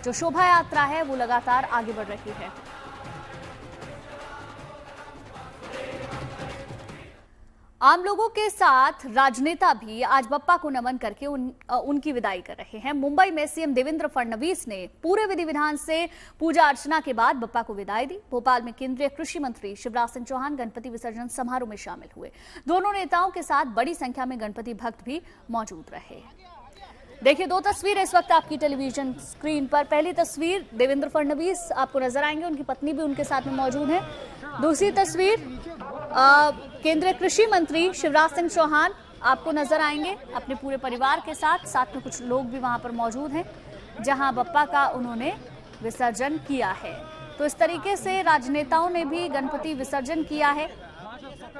जो शोभा यात्रा है वो लगातार आगे बढ़ रही है। आम लोगों के साथ राजनेता भी आज बप्पा को नमन करके उनकी विदाई कर रहे हैं। मुंबई में सीएम देवेंद्र फडणवीस ने पूरे विधि विधान से पूजा अर्चना के बाद बप्पा को विदाई दी। भोपाल में केंद्रीय कृषि मंत्री शिवराज सिंह चौहान गणपति विसर्जन समारोह में शामिल हुए। दोनों नेताओं के साथ बड़ी संख्या में गणपति भक्त भी मौजूद रहे। देखिए 2 तस्वीरें इस वक्त आपकी टेलीविजन स्क्रीन पर। पहली तस्वीर देवेंद्र फडणवीस आपको नजर आएंगे, उनकी पत्नी भी उनके साथ में मौजूद है। दूसरी तस्वीर केंद्रीय कृषि मंत्री शिवराज सिंह चौहान आपको नजर आएंगे अपने पूरे परिवार के साथ। साथ में कुछ लोग भी वहां पर मौजूद हैं जहां बप्पा का उन्होंने विसर्जन किया है। तो इस तरीके से राजनेताओं ने भी गणपति विसर्जन किया है,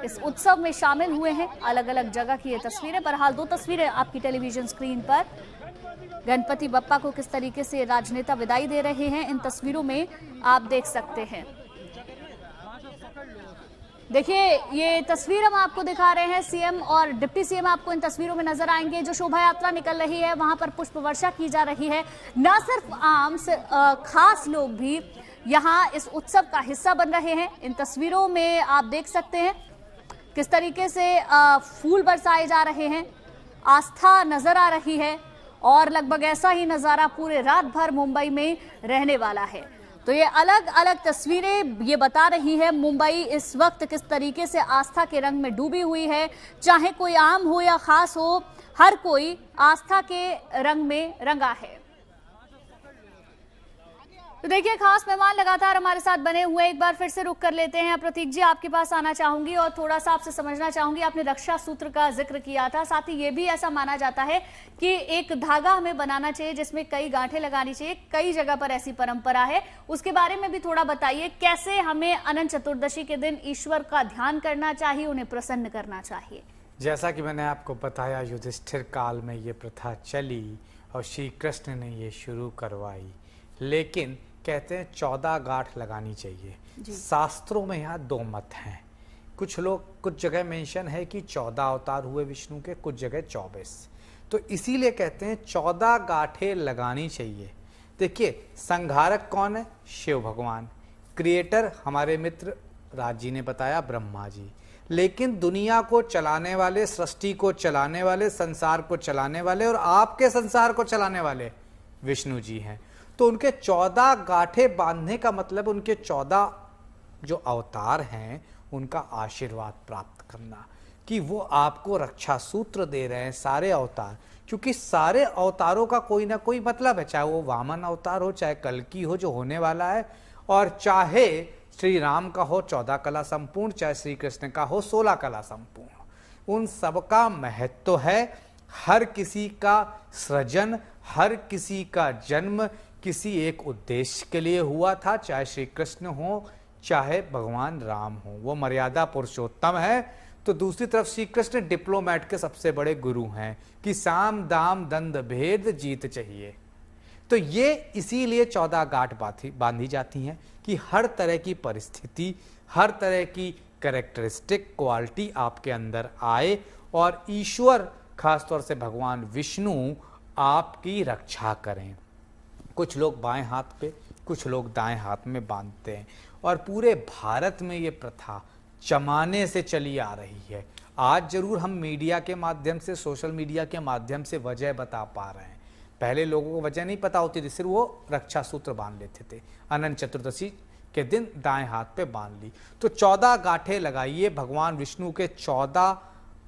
इस उत्सव में शामिल हुए हैं। अलग अलग जगह की ये तस्वीरें। बहरहाल 2 तस्वीरें आपकी टेलीविजन स्क्रीन पर। गणपति बप्पा को किस तरीके से राजनेता विदाई दे रहे हैं, इन तस्वीरों में आप देख सकते हैं। देखिए ये तस्वीर हम आपको दिखा रहे हैं। सीएम और डिप्टी सीएम आपको इन तस्वीरों में नजर आएंगे। जो शोभा यात्रा निकल रही है वहां पर पुष्प वर्षा की जा रही है। न सिर्फ आम खास लोग भी यहाँ इस उत्सव का हिस्सा बन रहे हैं। इन तस्वीरों में आप देख सकते हैं किस तरीके से फूल बरसाए जा रहे हैं, आस्था नजर आ रही है, और लगभग ऐसा ही नजारा पूरे रात भर मुंबई में रहने वाला है। तो ये अलग अलग तस्वीरें ये बता रही है मुंबई इस वक्त किस तरीके से आस्था के रंग में डूबी हुई है। चाहे कोई आम हो या खास हो, हर कोई आस्था के रंग में रंगा है। तो देखिए खास मेहमान लगातार हमारे साथ बने हुए। एक बार फिर से रुक कर लेते हैं। प्रतीक जी आपके पास आना चाहूंगी और थोड़ा सा आपसे समझना चाहूंगी। आपने रक्षा सूत्र का जिक्र किया था, साथ ही ये भी ऐसा माना जाता है कि एक धागा हमें बनाना चाहिए जिसमें कई गांठें लगानी चाहिए। कई जगह पर ऐसी परंपरा है, उसके बारे में भी थोड़ा बताइए। कैसे हमें अनंत चतुर्दशी के दिन ईश्वर का ध्यान करना चाहिए, उन्हें प्रसन्न करना चाहिए? जैसा कि मैंने आपको बताया, युधिष्ठिर काल में ये प्रथा चली और श्री कृष्ण ने ये शुरू करवाई, लेकिन कहते हैं 14 गांठ लगानी चाहिए। शास्त्रों में यहाँ 2 मत हैं। कुछ जगह मेंशन है कि 14 अवतार हुए विष्णु के, कुछ जगह 24। तो इसीलिए कहते हैं 14 गांठें लगानी चाहिए। देखिए संहारक कौन है? शिव भगवान। क्रिएटर हमारे मित्र राज जी ने बताया ब्रह्मा जी। लेकिन दुनिया को चलाने वाले, सृष्टि को चलाने वाले, संसार को चलाने वाले और आपके संसार को चलाने वाले विष्णु जी हैं। तो उनके 14 गांठें बांधने का मतलब उनके 14 जो अवतार हैं उनका आशीर्वाद प्राप्त करना, कि वो आपको रक्षा सूत्र दे रहे हैं सारे अवतार। क्योंकि सारे अवतारों का कोई ना कोई मतलब है, चाहे वो वामन अवतार हो, चाहे कल्कि हो जो होने वाला है, और चाहे श्री राम का हो 14 कला संपूर्ण, चाहे श्री कृष्ण का हो 16 कला संपूर्ण। उन सबका महत्व है। हर किसी का सृजन, हर किसी का जन्म किसी एक उद्देश्य के लिए हुआ था, चाहे श्री कृष्ण हो चाहे भगवान राम हो, वो मर्यादा पुरुषोत्तम है। तो दूसरी तरफ श्री कृष्ण डिप्लोमैट के सबसे बड़े गुरु हैं कि साम दाम दंड भेद जीत चाहिए। तो ये इसीलिए 14 गांठ बांधी जाती हैं कि हर तरह की परिस्थिति, हर तरह की कैरेक्टरिस्टिक क्वालिटी आपके अंदर आए और ईश्वर खासतौर से भगवान विष्णु आपकी रक्षा करें। कुछ लोग बाएं हाथ पे, कुछ लोग दाएं हाथ में बांधते हैं और पूरे भारत में ये प्रथा जमाने से चली आ रही है। आज जरूर हम मीडिया के माध्यम से, सोशल मीडिया के माध्यम से वजह बता पा रहे हैं। पहले लोगों को वजह नहीं पता होती थी, सिर्फ वो रक्षा सूत्र बांध लेते थे। अनंत चतुर्दशी के दिन दाएं हाथ पे बांध ली। तो 14 गांठें लगाइए, भगवान विष्णु के 14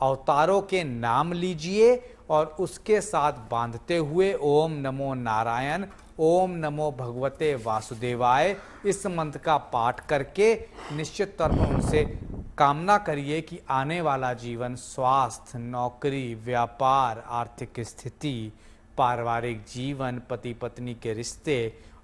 अवतारों के नाम लीजिए और उसके साथ बांधते हुए ओम नमो नारायण, ओम नमो भगवते वासुदेवाय इस मंत्र का पाठ करके निश्चित तौर पर उनसे कामना करिए कि आने वाला जीवन स्वास्थ्य, नौकरी, व्यापार, आर्थिक स्थिति, पारिवारिक जीवन, पति पत्नी के रिश्ते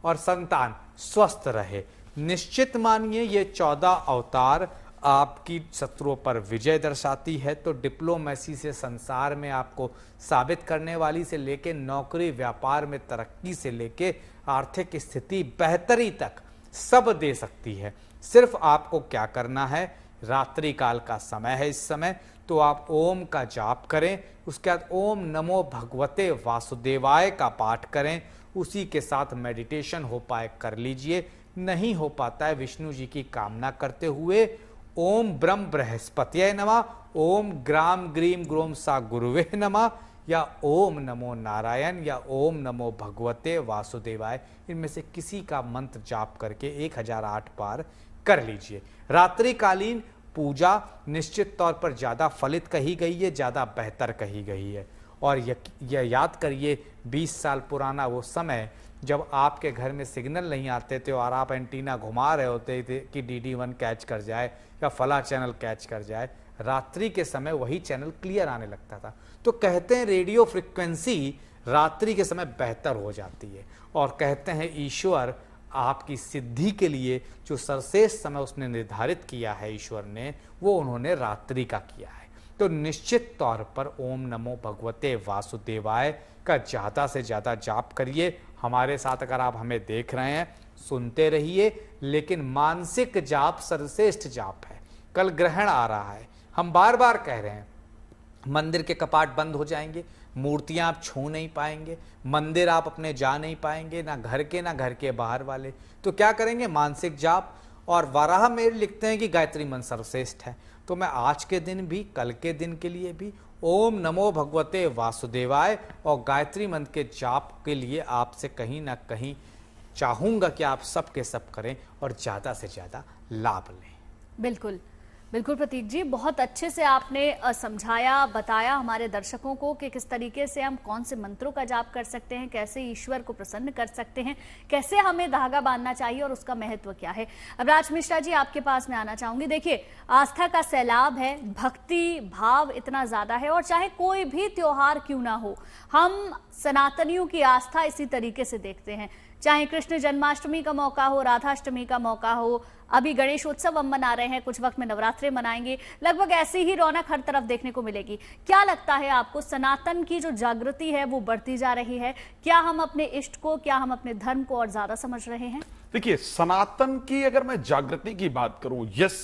और संतान स्वस्थ रहे। निश्चित मानिए ये 14 अवतार आपकी शत्रुओं पर विजय दर्शाती है। तो डिप्लोमेसी से संसार में आपको साबित करने वाली से लेके नौकरी व्यापार में तरक्की से लेके आर्थिक स्थिति बेहतरी तक सब दे सकती है। सिर्फ आपको क्या करना है, रात्रि काल का समय है इस समय, तो आप ओम का जाप करें, उसके बाद ओम नमो भगवते वासुदेवाय का पाठ करें, उसी के साथ मेडिटेशन हो पाए कर लीजिए। नहीं हो पाता है विष्णु जी की कामना करते हुए ओम ब्रह्म बृहस्पतिये नमः, ओम ग्राम ग्रीम ग्रोम सा गुरुवे नमः या ओम नमो नारायण या ओम नमो भगवते वासुदेवाय, इनमें से किसी का मंत्र जाप करके 1008 बार कर लीजिए। रात्रिकालीन पूजा निश्चित तौर पर ज़्यादा फलित कही गई है, ज़्यादा बेहतर कही गई है। और यह याद करिए 20 साल पुराना वो समय जब आपके घर में सिग्नल नहीं आते थे और आप एंटीना घुमा रहे होते थे कि DD1 कैच कर जाए या फला चैनल कैच कर जाए, रात्रि के समय वही चैनल क्लियर आने लगता था। तो कहते हैं रेडियो फ्रिक्वेंसी रात्रि के समय बेहतर हो जाती है और कहते हैं ईश्वर आपकी सिद्धि के लिए जो सर्वश्रेष्ठ समय उसने निर्धारित किया है ईश्वर ने, वो उन्होंने रात्रि का किया है। तो निश्चित तौर पर ओम नमो भगवते वासुदेवाय का ज़्यादा से ज़्यादा जाप करिए। हमारे साथ अगर आप हमें देख रहे हैं सुनते रहिए, लेकिन मानसिक जाप सर्वश्रेष्ठ जाप है। कल ग्रहण आ रहा है, हम बार बार कह रहे हैं मंदिर के कपाट बंद हो जाएंगे, मूर्तियां आप छू नहीं पाएंगे, मंदिर आप अपने जा नहीं पाएंगे, ना घर के बाहर वाले। तो क्या करेंगे, मानसिक जाप। और वराह में लिखते हैं कि गायत्री मंत्र सर्वश्रेष्ठ है। तो मैं आज के दिन भी, कल के दिन के लिए भी ओम नमो भगवते वासुदेवाय और गायत्री मंत्र के जाप के लिए आपसे कहीं ना कहीं चाहूंगा कि आप सब के सब करें और ज़्यादा से ज़्यादा लाभ लें। बिल्कुल बिल्कुल प्रतीक जी, बहुत अच्छे से आपने समझाया, बताया हमारे दर्शकों को कि किस तरीके से हम कौन से मंत्रों का जाप कर सकते हैं, कैसे ईश्वर को प्रसन्न कर सकते हैं, कैसे हमें धागा बांधना चाहिए और उसका महत्व क्या है। अब राज मिश्रा जी आपके पास मैं आना चाहूंगी। देखिए, आस्था का सैलाब है, भक्ति भाव इतना ज्यादा है और चाहे कोई भी त्योहार क्यों ना हो, हम सनातनियों की आस्था इसी तरीके से देखते हैं। चाहे कृष्ण जन्माष्टमी का मौका हो, राधाष्टमी का मौका हो, अभी गणेश उत्सव हम मना रहे हैं, कुछ वक्त में नवरात्रे मनाएंगे, लगभग ऐसी ही रौनक हर तरफ देखने को मिलेगी। क्या लगता है आपको, सनातन की जो जागृति है वो बढ़ती जा रही है? क्या हम अपने इष्ट को, क्या हम अपने धर्म को और ज्यादा समझ रहे हैं? देखिए, सनातन की अगर मैं जागृति की बात करूं, यस,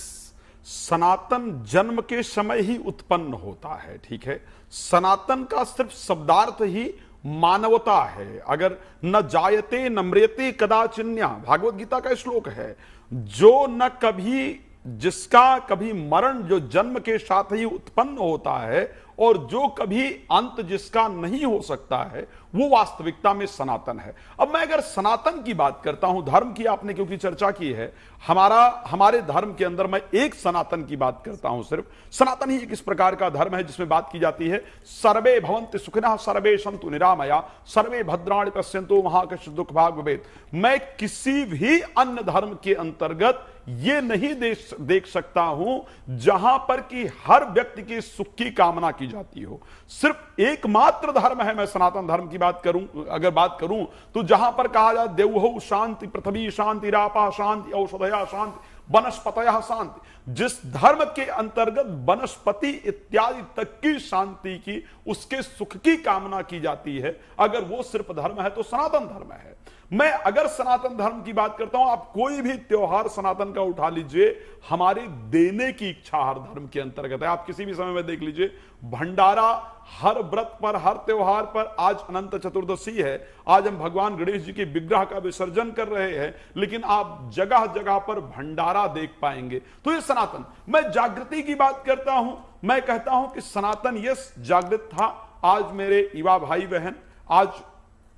सनातन जन्म के समय ही उत्पन्न होता है, ठीक है। सनातन का सिर्फ शब्दार्थ ही मानवता है। अगर न जायते न म्रियते कदाचिन्या, भागवत गीता का श्लोक है, जो न कभी, जिसका कभी मरण जो जन्म के साथ ही उत्पन्न होता है और जो कभी अंत जिसका नहीं हो सकता है, वो वास्तविकता में सनातन है। अब मैं अगर सनातन की बात करता हूं, धर्म की आपने क्योंकि चर्चा की है, हमारे धर्म के अंदर मैं एक सनातन की बात करता हूं। सिर्फ सनातन ही एक इस प्रकार का धर्म है जिसमें बात की जाती है सर्वे भवन्तु सुखिनः सर्वे सन्तु निरामया सर्वे भद्राणि पश्यन्तु मा कश्चित् दुःख भाग् भवेत्। मैं किसी भी अन्य धर्म के अंतर्गत ये नहीं देख सकता हूं जहां पर कि हर व्यक्ति के सुख की कामना की जाती हो। सिर्फ एकमात्र धर्म है, मैं सनातन धर्म की बात करूं, अगर बात करूं तो जहां पर कहा जाए देवो शांति, पृथ्वी शांति, रापा शांति, औषधया शांति, वनस्पतयः शांति, जिस धर्म के अंतर्गत वनस्पति इत्यादि तक की शांति की, उसके सुख की कामना की जाती है, अगर वो सिर्फ धर्म है तो सनातन धर्म है। मैं अगर सनातन धर्म की बात करता हूं, आप कोई भी त्योहार सनातन का उठा लीजिए, हमारी देने की इच्छा हर धर्म के अंतर्गत है। आप किसी भी समय में देख लीजिए, भंडारा हर व्रत पर, हर त्योहार पर। आज अनंत चतुर्दशी है, आज हम भगवान गणेश जी के विग्रह का विसर्जन कर रहे हैं, लेकिन आप जगह जगह पर भंडारा देख पाएंगे। तो ये सनातन। मैं जागृति की बात करता हूं, मैं कहता हूं कि सनातन यस जागृत था। आज मेरे युवा भाई बहन, आज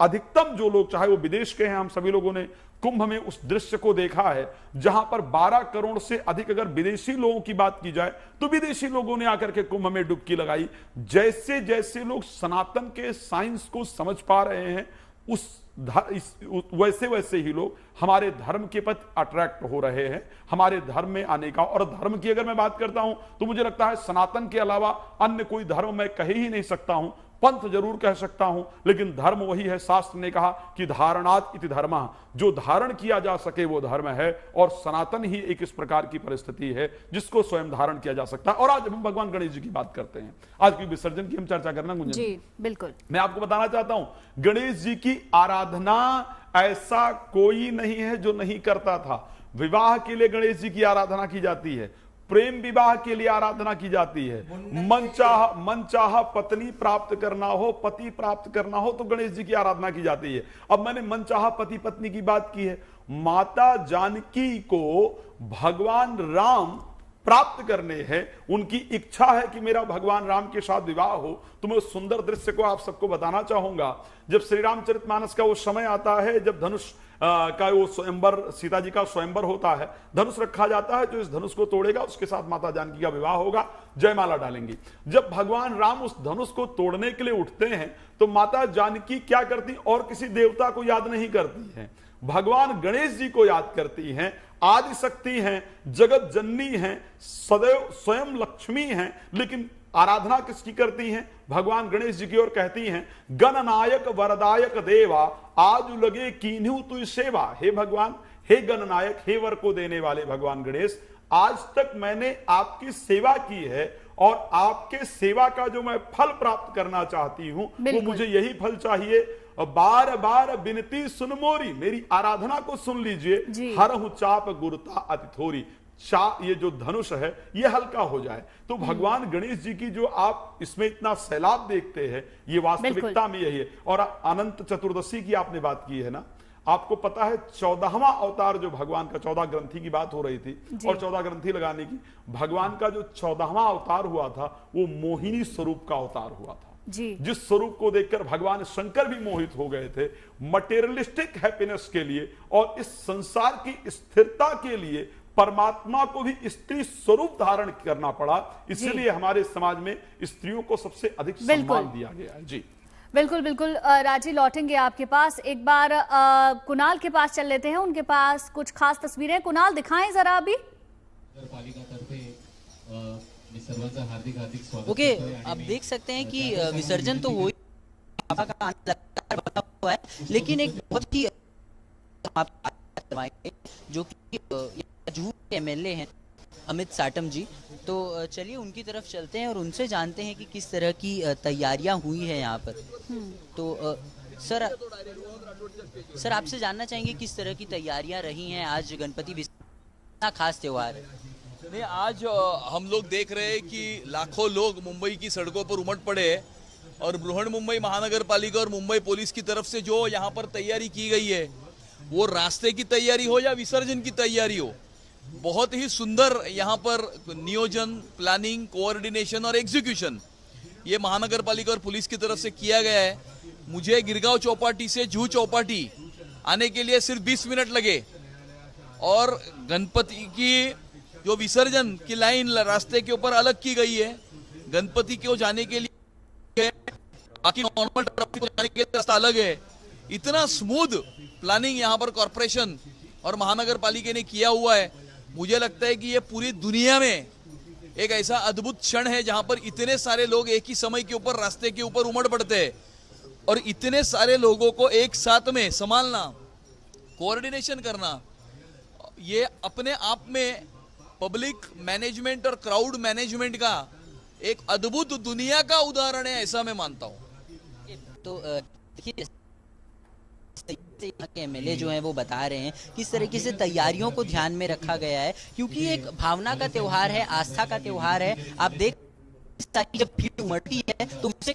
अधिकतम जो लोग, चाहे वो विदेश के हैं, हम सभी लोगों ने कुंभ में उस दृश्य को देखा है जहां पर 12 करोड़ से अधिक अगर विदेशी लोगों की बात की जाए तो विदेशी लोगों ने आकर के कुंभ में डुबकी लगाई। जैसे जैसे लोग सनातन के साइंस को समझ पा रहे हैं, वैसे वैसे ही लोग हमारे धर्म के प्रति अट्रैक्ट हो रहे हैं, हमारे धर्म में आने का। और धर्म की अगर मैं बात करता हूं तो मुझे लगता है सनातन के अलावा अन्य कोई धर्म मैं कह ही नहीं सकता हूं। पंथ जरूर कह सकता हूं, लेकिन धर्म वही है। शास्त्र ने कहा कि धारणात इति धर्मः, जो धारण किया जा सके वो धर्म है। और सनातन ही एक इस प्रकार की परिस्थिति है जिसको स्वयं धारण किया जा सकता है। और आज हम भगवान गणेश जी की बात करते हैं, आज की विसर्जन की हम चर्चा करना गुंजन जी बिल्कुल। मैं आपको बताना चाहता हूं, गणेश जी की आराधना ऐसा कोई नहीं है जो नहीं करता था। विवाह के लिए गणेश जी की आराधना की जाती है, प्रेम विवाह के लिए आराधना की जाती है, मनचाहा पत्नी प्राप्त करना हो, पति प्राप्त करना हो तो गणेश जी की आराधना की जाती है। अब मैंने मनचाहा पति पत्नी की बात की है, माता जानकी को भगवान राम प्राप्त करने हैं, उनकी इच्छा है कि मेरा भगवान राम के साथ विवाह हो। तो मैं उस सुंदर दृश्य को आप सबको बताना चाहूंगा। जब श्री रामचरितमानस का वो समय आता है, जब धनुष का वो स्वयंवर, सीता जी का स्वयंवर होता है, धनुष रखा जाता है, जो इस धनुष को तोड़ेगा उसके साथ माता जानकी का विवाह होगा, जयमाला डालेंगी। जब भगवान राम उस धनुष को तोड़ने के लिए उठते हैं तो माता जानकी क्या करती, और किसी देवता को याद नहीं करती हैं, भगवान गणेश जी को याद करती हैं। आदि शक्ति हैं, जगत जननी हैं, सदैव स्वयं लक्ष्मी हैं, लेकिन आराधना किसकी करती हैं? भगवान गणेश जी की ओर कहती हैं, गणनायक वरदायक देवा आज लगे कीन्हू तु सेवा। हे भगवान, हे गणनायक, हे वर को देने वाले भगवान गणेश, आज तक मैंने आपकी सेवा की है और आपके सेवा का जो मैं फल प्राप्त करना चाहती हूं वो मुझे यही फल चाहिए। बार बार बिनती सुन मोरी, मेरी आराधना को सुन लीजिए। हरहु चाप गुरुता अति थोरी, ये जो धनुष है ये हल्का हो जाए। तो भगवान गणेश जी की जो आप इसमें इतना सैलाब देखते हैं, ये वास्तविकता में यही है। और अनंत चतुर्दशी की आपने बात की है ना, आपको पता है 14वां अवतार जो भगवान का, 14 ग्रंथि की बात हो रही थी और 14 ग्रंथि लगाने की, भगवान का जो 14वां अवतार हुआ था वो मोहिनी स्वरूप का अवतार हुआ था जी। जिस स्वरूप को देखकर भगवान शंकर भी मोहित हो गए थे, मटेरियलिस्टिक हैप्पीनेस के लिए और इस संसार की स्थिरता के लिए परमात्मा को भी स्त्री स्वरूप धारण करना पड़ा। इसलिए हमारे समाज में स्त्रियों को सबसे अधिक सम्मान दिया गया है जी। बिल्कुल बिल्कुल। राजी, लौटेंगे आपके पास। एक बार कुणाल के पास चल लेते हैं, उनके पास कुछ खास तस्वीरें। कुणाल, दिखाएं जरा अभी। ओके, आप देख सकते हैं कि विसर्जन तो हो हुआ है, लेकिन एक बहुत ही जो कि जुहू के एमएलए हैं अमित साटम जी, तो चलिए उनकी तरफ चलते हैं और उनसे जानते हैं कि किस तरह की तैयारियां हुई है यहाँ पर। तो सर आपसे जानना चाहेंगे किस तरह की तैयारियां रही हैं। आज गणपति विसर्जन खास त्योहार है। नहीं, आज हम लोग देख रहे हैं कि लाखों लोग मुंबई की सड़कों पर उमड़ पड़े और बृहन मुंबई महानगर पालिका और मुंबई पुलिस की तरफ से जो यहाँ पर तैयारी की गई है, वो रास्ते की तैयारी हो या विसर्जन की तैयारी हो, बहुत ही सुंदर यहाँ पर नियोजन, प्लानिंग, कोऑर्डिनेशन और एग्जीक्यूशन ये महानगर पालिका और पुलिस की तरफ से किया गया है। मुझे गिरगांव चौपाटी से जुहू चौपाटी आने के लिए सिर्फ 20 मिनट लगे और गणपति की जो विसर्जन की लाइन रास्ते के ऊपर अलग की गई है। गणपति को जाने के लिए बाकी नॉर्मल ट्रैफिक को जाने के लिए रास्ता अलग है। इतना स्मूथ प्लानिंग यहाँ पर कॉर्पोरेशन और महानगर पालिका ने किया हुआ है। मुझे लगता है कि ये पूरी दुनिया में एक ऐसा अद्भुत क्षण है जहां पर इतने सारे लोग एक ही समय के ऊपर रास्ते के ऊपर उमड़ पड़ते हैं और इतने सारे लोगों को एक साथ में संभालना, कोऑर्डिनेशन करना, ये अपने आप में पब्लिक मैनेजमेंट और क्राउड मैनेजमेंट का एक अद्भुत दुनिया का उदाहरण है, ऐसा मैं मानता हूं। तो देखिए यहाँ के एमएलए जो हैं वो बता रहे हैं किस तरीके से तैयारियों को ध्यान में रखा गया है, क्योंकि एक भावना का त्योहार है, आस्था का त्योहार है। आप देख जब भीड़ उमड़ती है तो उससे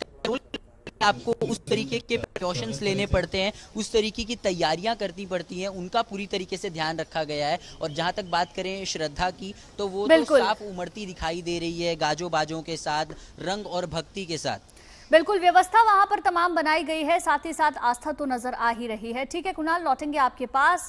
आपको उस तरीके के प्रिकॉशंस लेने पड़ते हैं, उस तरीके की तैयारियां करनी पड़ती हैं, उनका पूरी तरीके से ध्यान रखा गया है। और जहां तक बात करें श्रद्धा की तो वो तो साफ उमड़ती दिखाई दे रही है, गाजों बाजों के साथ, रंग और भक्ति के साथ। बिल्कुल व्यवस्था वहां पर तमाम बनाई गई है, साथ ही साथ आस्था तो नजर आ ही रही है। ठीक है कुणाल, लौटेंगे आपके पास।